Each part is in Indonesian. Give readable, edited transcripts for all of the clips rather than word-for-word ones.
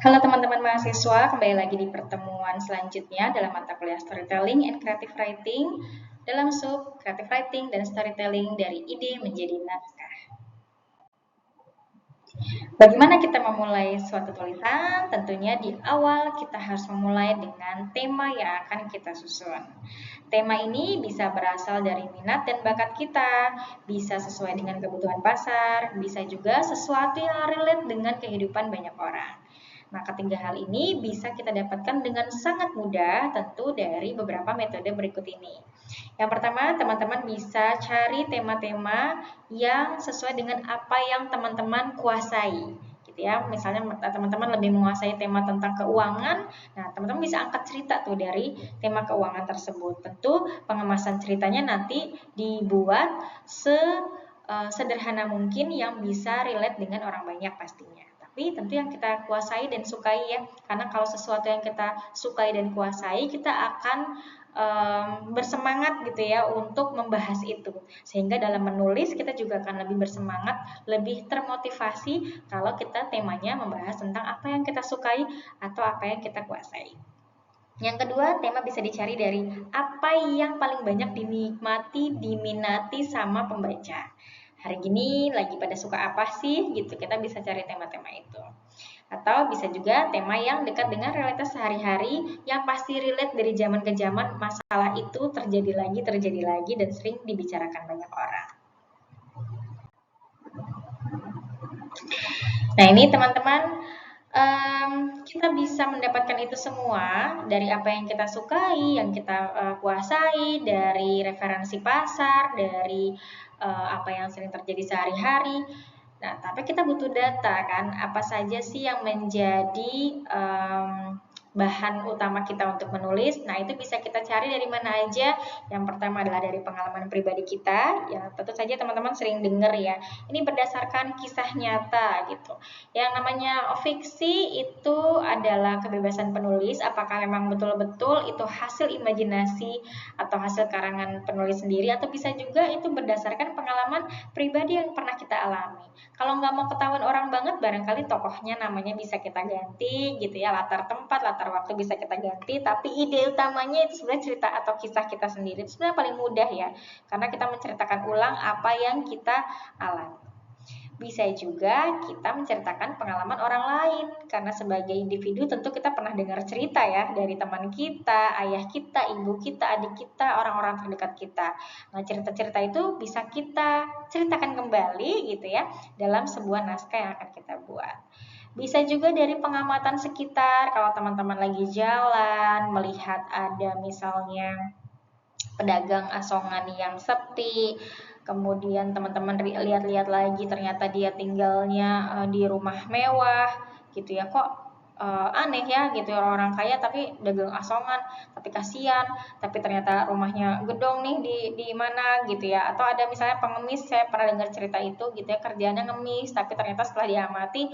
Halo teman-teman mahasiswa, kembali lagi di pertemuan selanjutnya dalam mata kuliah Storytelling and Creative Writing dalam sub Creative Writing dan Storytelling dari ide menjadi naskah. Bagaimana kita memulai suatu tulisan? Tentunya di awal kita harus memulai dengan tema yang akan kita susun. Tema ini bisa berasal dari minat dan bakat kita, bisa sesuai dengan kebutuhan pasar, bisa juga sesuatu yang relate dengan kehidupan banyak orang. Nah, ketiga hal ini bisa kita dapatkan dengan sangat mudah tentu dari beberapa metode berikut ini. Yang pertama, teman-teman bisa cari tema-tema yang sesuai dengan apa yang teman-teman kuasai. Gitu ya. Misalnya teman-teman lebih menguasai tema tentang keuangan, nah teman-teman bisa angkat cerita tuh dari tema keuangan tersebut. Tentu pengemasan ceritanya nanti dibuat sederhana mungkin yang bisa relate dengan orang banyak pastinya. Tapi tentu yang kita kuasai dan sukai ya, karena kalau sesuatu yang kita sukai dan kuasai, kita akan bersemangat gitu ya untuk membahas itu. Sehingga dalam menulis kita juga akan lebih bersemangat, lebih termotivasi kalau kita temanya membahas tentang apa yang kita sukai atau apa yang kita kuasai. Yang kedua, tema bisa dicari dari apa yang paling banyak dinikmati, diminati sama pembaca. Hari gini lagi pada suka apa sih gitu, kita bisa cari tema-tema itu. Atau bisa juga tema yang dekat dengan realitas sehari-hari yang pasti relate dari zaman ke zaman, masalah itu terjadi lagi dan sering dibicarakan banyak orang. Nah ini teman-teman, kita bisa mendapatkan itu semua dari apa yang kita sukai, yang kita kuasai, dari referensi pasar, dari apa yang sering terjadi sehari-hari. Nah, tapi kita butuh data kan, apa saja sih yang menjadi bahan utama kita untuk menulis. Nah, itu bisa kita cari dari mana aja. Yang pertama adalah dari pengalaman pribadi kita. Ya, tentu saja teman-teman sering dengar ya. Ini berdasarkan kisah nyata gitu. Yang namanya fiksi itu adalah kebebasan penulis. Apakah memang betul-betul itu hasil imajinasi atau hasil karangan penulis sendiri, atau bisa juga itu berdasarkan pengalaman pribadi yang pernah kita alami. Kalau nggak mau ketahuan orang banget, barangkali tokohnya namanya bisa kita ganti gitu ya, latar tempat, latar waktu bisa kita ganti, tapi ide utamanya itu sebenarnya cerita atau kisah kita sendiri. Itu sebenarnya paling mudah ya, karena kita menceritakan ulang apa yang kita alami. Bisa juga kita menceritakan pengalaman orang lain, karena sebagai individu tentu kita pernah dengar cerita ya dari teman kita, ayah kita, ibu kita, adik kita, orang-orang terdekat kita. Nah, cerita-cerita itu bisa kita ceritakan kembali gitu ya dalam sebuah naskah yang akan kita buat. Bisa juga dari pengamatan sekitar, kalau teman-teman lagi jalan, melihat ada misalnya pedagang asongan yang sepi, kemudian teman-teman lihat-lihat lagi ternyata dia tinggalnya di rumah mewah gitu ya, kok aneh ya gitu, orang-orang kaya tapi dagang asongan, tapi kasihan, tapi ternyata rumahnya gedong nih di mana gitu ya. Atau ada misalnya pengemis, saya pernah dengar cerita itu gitu ya, kerjaannya ngemis tapi ternyata setelah diamati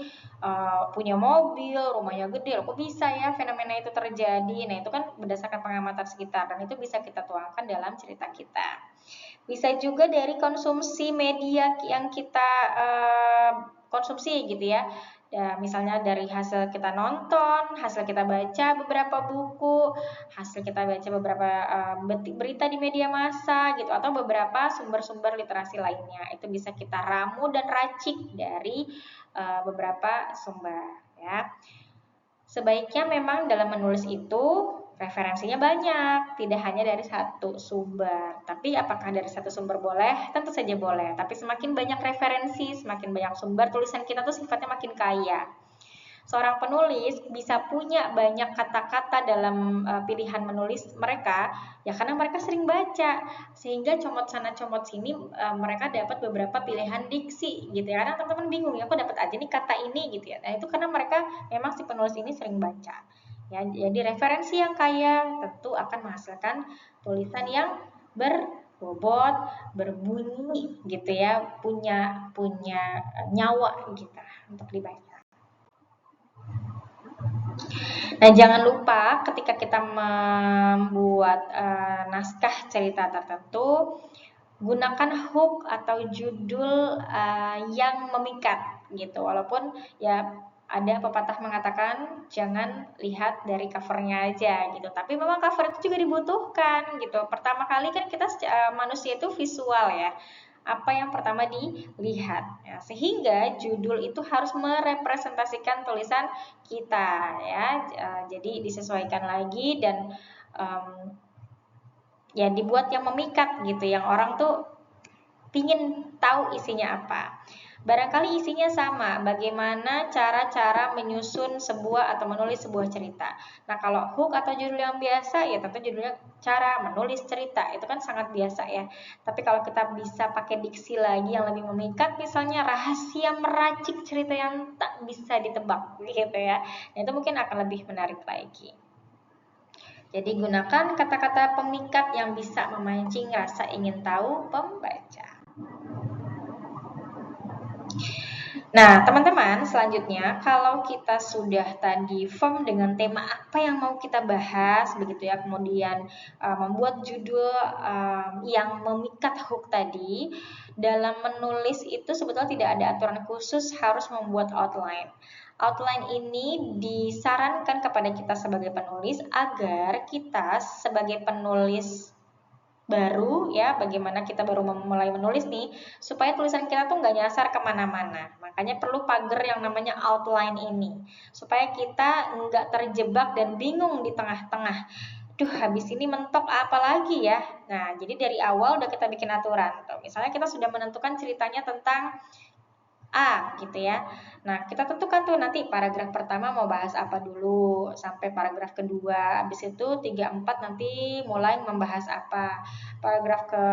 punya mobil, rumahnya gede, kok bisa ya fenomena itu terjadi. Nah, itu kan berdasarkan pengamatan sekitar dan itu bisa kita tuangkan dalam cerita kita. Bisa juga dari konsumsi media yang kita konsumsi gitu ya. Ya, misalnya dari hasil kita nonton, hasil kita baca beberapa buku, hasil kita baca beberapa berita di media massa gitu, atau beberapa sumber-sumber literasi lainnya. Itu bisa kita ramu dan racik dari beberapa sumber ya. Sebaiknya memang dalam menulis itu referensinya banyak, tidak hanya dari satu sumber. Tapi apakah dari satu sumber boleh? Tentu saja boleh. Tapi semakin banyak referensi, semakin banyak sumber, tulisan kita tuh sifatnya makin kaya. Seorang penulis bisa punya banyak kata-kata dalam pilihan menulis mereka, ya karena mereka sering baca, sehingga comot sana comot sini mereka dapat beberapa pilihan diksi gitu ya. Karena teman-teman bingung ya, kok dapat aja nih kata ini gitu ya. Nah, itu karena mereka memang si penulis ini sering baca. Ya, jadi referensi yang kaya tentu akan menghasilkan tulisan yang berbobot, berbunyi gitu ya, punya nyawa gitu untuk dibaca. Nah, jangan lupa ketika kita membuat naskah cerita tertentu, gunakan hook atau judul yang memikat gitu. Walaupun ya ada pepatah mengatakan jangan lihat dari covernya aja gitu. Tapi memang cover itu juga dibutuhkan gitu. Pertama kali kan kita manusia itu visual ya. Apa yang pertama dilihat. Ya, sehingga judul itu harus merepresentasikan tulisan kita ya. Jadi disesuaikan lagi dan ya dibuat yang memikat gitu, yang orang tuh pingin tahu isinya apa. Barangkali isinya sama, bagaimana cara-cara menyusun sebuah atau menulis sebuah cerita. Nah, kalau hook atau judul yang biasa, ya tentu judulnya cara menulis cerita, itu kan sangat biasa ya. Tapi kalau kita bisa pakai diksi lagi yang lebih memikat, misalnya rahasia meracik cerita yang tak bisa ditebak, gitu ya. Nah, itu mungkin akan lebih menarik lagi. Jadi gunakan kata-kata pemikat yang bisa memancing rasa ingin tahu pembaca. Nah, teman-teman, selanjutnya kalau kita sudah tadi firm dengan tema apa yang mau kita bahas, begitu ya, kemudian membuat judul yang memikat hook tadi, dalam menulis itu sebetulnya tidak ada aturan khusus harus membuat outline. Outline ini disarankan kepada kita sebagai penulis agar kita sebagai penulis baru ya, bagaimana kita baru memulai menulis nih, supaya tulisan kita tuh nggak nyasar kemana-mana. Makanya perlu pagar yang namanya outline ini, supaya kita nggak terjebak dan bingung di tengah-tengah. Duh, habis ini mentok apa lagi ya? Nah, jadi dari awal udah kita bikin aturan. Tuh, misalnya kita sudah menentukan ceritanya tentang A gitu ya. Nah, kita tentukan tuh nanti paragraf pertama mau bahas apa dulu sampai paragraf kedua. Habis itu 3 4 nanti mulai membahas apa. Paragraf ke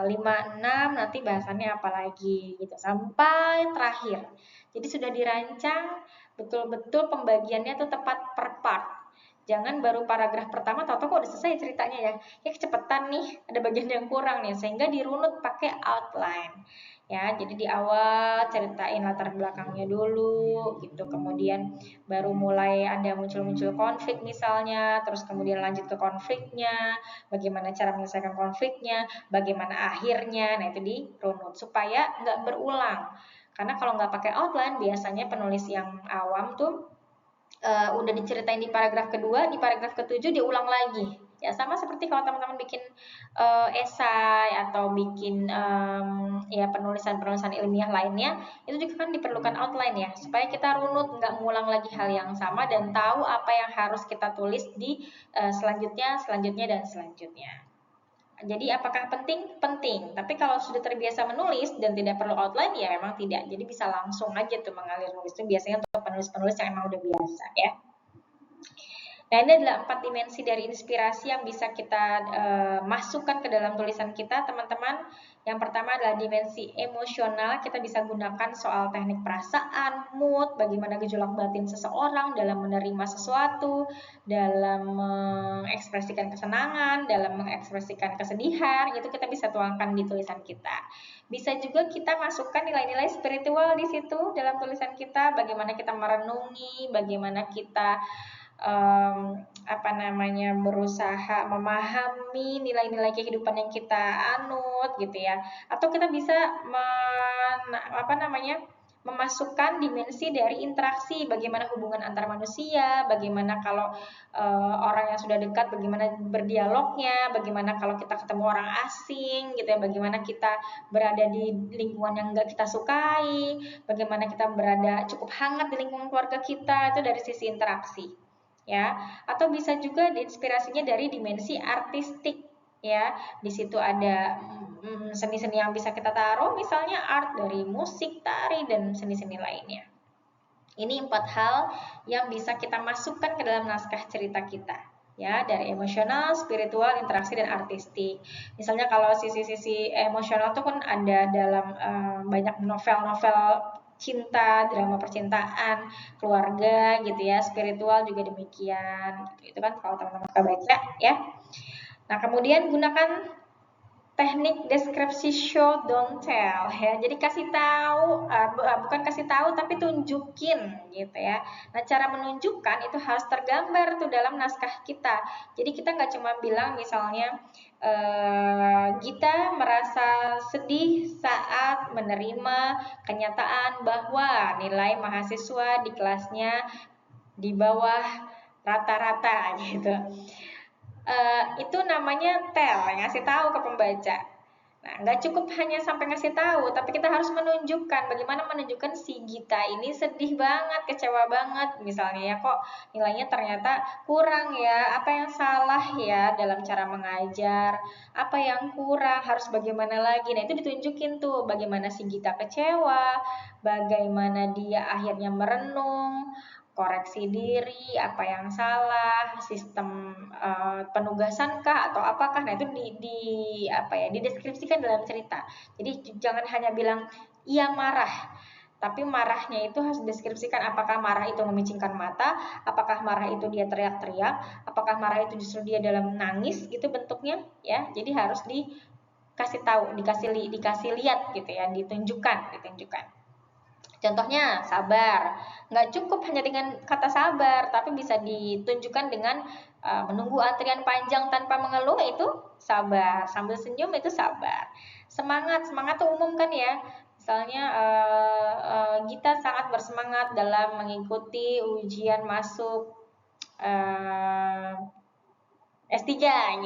5 6 nanti bahasannya apa lagi gitu sampai terakhir. Jadi sudah dirancang betul-betul pembagiannya tuh tepat per part. Jangan baru paragraf pertama tahu-tahu kok udah selesai ceritanya ya. Ya kecepatan nih, ada bagian yang kurang nih sehingga dirunut pakai outline. Ya, jadi di awal ceritain latar belakangnya dulu gitu. Kemudian baru mulai ada muncul-muncul konflik misalnya, terus kemudian lanjut ke konfliknya, bagaimana cara menyelesaikan konfliknya, bagaimana akhirnya. Nah, itu dirunut supaya nggak berulang. Karena kalau nggak pakai outline, biasanya penulis yang awam tuh udah diceritain di paragraf kedua, di paragraf ketujuh diulang lagi. Ya sama seperti kalau teman-teman bikin esai atau bikin ya penulisan-penulisan ilmiah lainnya, itu juga kan diperlukan outline ya, supaya kita runut, nggak ngulang lagi hal yang sama dan tahu apa yang harus kita tulis di selanjutnya, selanjutnya, dan selanjutnya. Jadi apakah penting? Penting. Tapi kalau sudah terbiasa menulis dan tidak perlu outline ya memang tidak. Jadi bisa langsung aja tuh mengalir nulis itu biasanya untuk penulis-penulis yang emang udah biasa ya. Nah, ini adalah 4 dimensi dari inspirasi yang bisa kita masukkan ke dalam tulisan kita, teman-teman. Yang pertama adalah dimensi emosional, kita bisa gunakan soal teknik perasaan, mood, bagaimana gejolak batin seseorang dalam menerima sesuatu, dalam mengekspresikan kesenangan, dalam mengekspresikan kesedihan, itu kita bisa tuangkan di tulisan kita. Bisa juga kita masukkan nilai-nilai spiritual di situ dalam tulisan kita, bagaimana kita merenungi, bagaimana kita berusaha memahami nilai-nilai kehidupan yang kita anut gitu ya, atau kita bisa memasukkan dimensi dari interaksi, bagaimana hubungan antar manusia, bagaimana kalau orang yang sudah dekat, bagaimana berdialognya, bagaimana kalau kita ketemu orang asing gitu ya, bagaimana kita berada di lingkungan yang enggak kita sukai, bagaimana kita berada cukup hangat di lingkungan keluarga kita, itu dari sisi interaksi ya. Atau bisa juga diinspirasinya dari dimensi artistik ya. Di situ ada seni-seni yang bisa kita taruh, misalnya art dari musik, tari, dan seni-seni lainnya. Ini 4 hal yang bisa kita masukkan ke dalam naskah cerita kita ya, dari emosional, spiritual, interaksi, dan artistik. Misalnya kalau sisi-sisi emosional itu kan ada dalam banyak novel-novel cinta, drama percintaan, keluarga gitu ya, spiritual juga demikian. Itu kan kalau teman-teman suka baca ya. Nah, kemudian gunakan teknik deskripsi show don't tell ya. Jadi kasih tahu, bukan kasih tahu tapi tunjukin gitu ya. Nah, cara menunjukkan itu harus tergambar tuh dalam naskah kita. Jadi kita nggak cuma bilang misalnya Gita merasa sedih saat menerima kenyataan bahwa nilai mahasiswa di kelasnya di bawah rata-rata gitu. Itu namanya tell, ngasih tahu ke pembaca. Nah, nggak cukup hanya sampai ngasih tahu, tapi kita harus menunjukkan bagaimana menunjukkan si Gita ini sedih banget, kecewa banget, misalnya ya kok nilainya ternyata kurang ya, apa yang salah ya dalam cara mengajar, apa yang kurang, harus bagaimana lagi. Nah, itu ditunjukin tuh bagaimana si Gita kecewa, bagaimana dia akhirnya merenung, koreksi diri, apa yang salah, sistem penugasan kah atau apakah. Nah, itu dideskripsikan dalam cerita. Jadi jangan hanya bilang iya marah, tapi marahnya itu harus dideskripsikan, apakah marah itu memicingkan mata, apakah marah itu dia teriak-teriak, apakah marah itu justru dia dalam nangis gitu bentuknya ya. Jadi harus dikasih tahu, dikasih lihat gitu ya, ditunjukkan. Contohnya sabar, nggak cukup hanya dengan kata sabar, tapi bisa ditunjukkan dengan menunggu antrian panjang tanpa mengeluh, itu sabar. Sambil senyum, itu sabar. Semangat tuh umum kan ya. Misalnya Gita sangat bersemangat dalam mengikuti ujian masuk S3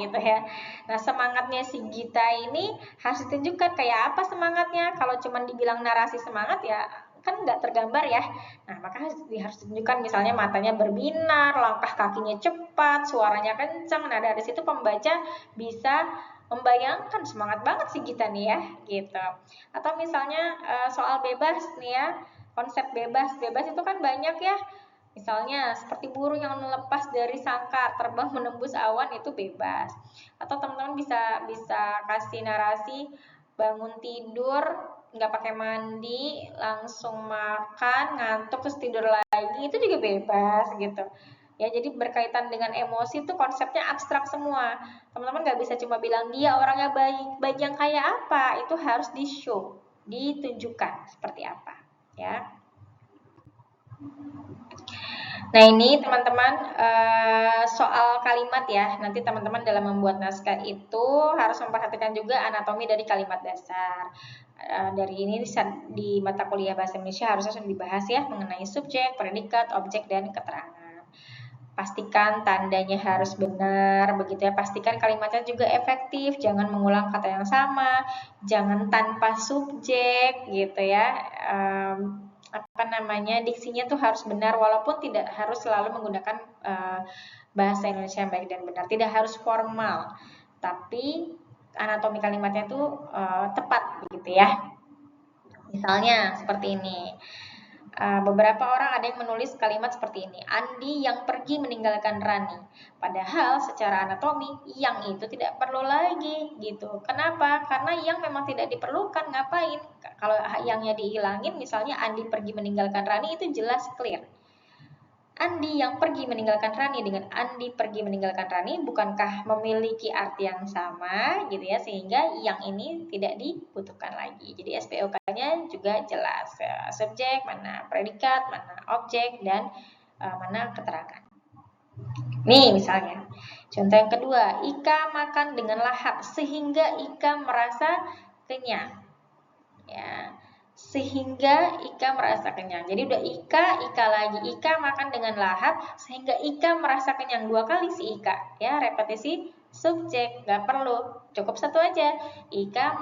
gitu ya. Nah, semangatnya si Gita ini harus ditunjukkan kayak apa semangatnya. Kalau cuma dibilang narasi semangat ya kan nggak tergambar ya. Nah, maka harus ditunjukkan misalnya matanya berbinar, langkah kakinya cepat, suaranya kencang. Nah, dari situ pembaca bisa membayangkan semangat banget si Gita nih ya, gitu. Atau misalnya soal bebas nih ya, konsep bebas. Bebas itu kan banyak ya. Misalnya seperti burung yang melepas dari sangkar, terbang menembus awan, itu bebas. Atau teman-teman bisa kasih narasi bangun tidur, nggak pakai mandi, langsung makan, ngantuk terus tidur lagi, itu juga bebas gitu. Ya, jadi berkaitan dengan emosi itu konsepnya abstrak semua. Teman-teman nggak bisa cuma bilang dia orangnya baik, baik yang kayak apa, itu harus di-show, ditunjukkan seperti apa, ya. Nah, ini teman-teman soal kalimat ya. Nanti teman-teman dalam membuat naskah itu harus memperhatikan juga anatomi dari kalimat dasar. Dari ini di mata kuliah Bahasa Indonesia harusnya sudah dibahas ya mengenai subjek, predikat, objek, dan keterangan. Pastikan tandanya harus benar, begitu ya. Pastikan kalimatnya juga efektif, jangan mengulang kata yang sama, jangan tanpa subjek, gitu ya. Diksinya tuh harus benar, walaupun tidak harus selalu menggunakan bahasa Indonesia yang baik dan benar. Tidak harus formal, tapi anatomi kalimatnya tuh tepat, begitu ya. Misalnya seperti ini. Beberapa orang ada yang menulis kalimat seperti ini, Andi yang pergi meninggalkan Rani. Padahal secara anatomi yang itu tidak perlu lagi gitu. Kenapa? Karena yang memang tidak diperlukan. Ngapain? Kalau yangnya dihilangin, misalnya Andi pergi meninggalkan Rani, itu jelas clear. Andi yang pergi meninggalkan Rani dengan Andi pergi meninggalkan Rani bukankah memiliki arti yang sama gitu ya, sehingga yang ini tidak dibutuhkan lagi. Jadi SPOK-nya juga jelas, subjek, mana predikat, mana objek, dan mana keterangan. Nih misalnya, contoh yang kedua, Ika makan dengan lahap sehingga Ika merasa kenyang. Ya, sehingga Ika merasa kenyang. Jadi udah Ika lagi. Ika makan dengan lahap sehingga Ika merasa kenyang. 2 kali si Ika. Ya, repetisi subjek. Gak perlu. Cukup satu aja. Ika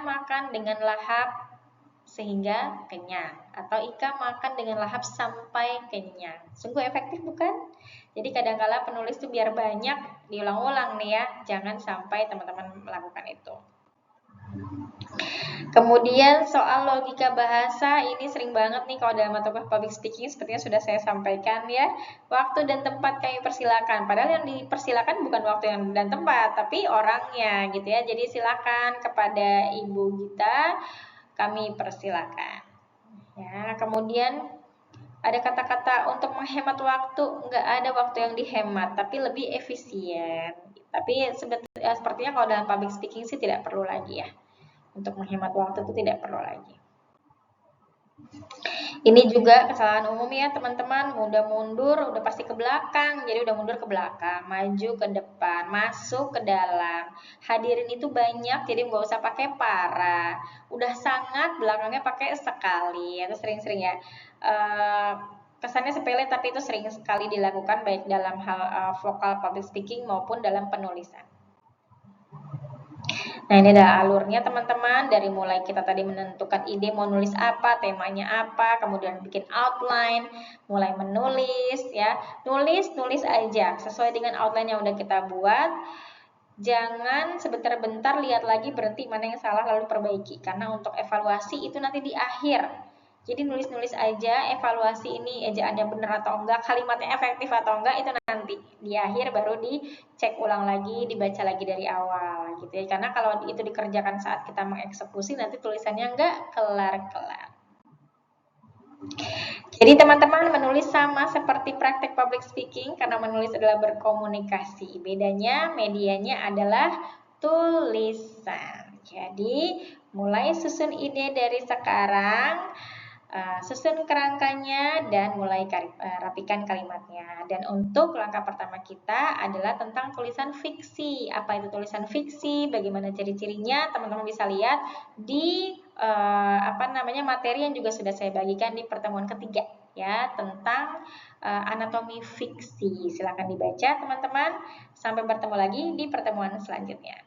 makan dengan lahap sehingga kenyang. Atau Ika makan dengan lahap sampai kenyang. Sungguh efektif bukan? Jadi kadang-kala penulis tuh biar banyak diulang-ulang nih ya. Jangan sampai teman-teman melakukan itu. Kemudian soal logika bahasa, ini sering banget nih kalau dalam mata kuliah public speaking, sepertinya sudah saya sampaikan ya. Waktu dan tempat kami persilakan. Padahal yang dipersilakan bukan waktu dan tempat, tapi orangnya gitu ya. Jadi silakan kepada Ibu Gita, kami persilakan. Ya, kemudian ada kata-kata untuk menghemat waktu, nggak ada waktu yang dihemat, tapi lebih efisien. Tapi sebetulnya sepertinya kalau dalam public speaking sih tidak perlu lagi ya. Untuk menghemat waktu itu tidak perlu lagi. Ini juga kesalahan umum ya teman-teman, udah mundur, udah pasti ke belakang, jadi udah mundur ke belakang, maju ke depan, masuk ke dalam. Hadirin itu banyak, jadi nggak usah pakai para. Udah sangat, belakangnya pakai sekali, itu sering-sering ya. Kesannya sepele tapi itu sering sekali dilakukan baik dalam hal vokal public speaking maupun dalam penulisan. Nah, ini adalah alurnya teman-teman, dari mulai kita tadi menentukan ide mau nulis apa, temanya apa, kemudian bikin outline, mulai menulis ya. Nulis aja sesuai dengan outline yang udah kita buat. Jangan sebentar-bentar lihat lagi, berhenti mana yang salah lalu perbaiki. Karena untuk evaluasi itu nanti di akhir. Jadi nulis-nulis aja, evaluasi ini ejaannya benar atau enggak, kalimatnya efektif atau enggak, itu nanti di akhir baru dicek ulang lagi, dibaca lagi dari awal gitu ya. Karena kalau itu dikerjakan saat kita mengeksekusi, nanti tulisannya enggak kelar-kelar. Jadi teman-teman menulis sama seperti praktek public speaking karena menulis adalah berkomunikasi. Bedanya medianya adalah tulisan. Jadi mulai susun ide dari sekarang, susun kerangkanya dan mulai rapikan kalimatnya. Dan untuk langkah pertama kita adalah tentang tulisan fiksi. Apa itu tulisan fiksi? Bagaimana ciri-cirinya? Teman-teman bisa lihat di materi yang juga sudah saya bagikan di pertemuan ketiga ya, tentang anatomi fiksi. Silakan dibaca teman-teman. Sampai bertemu lagi di pertemuan selanjutnya.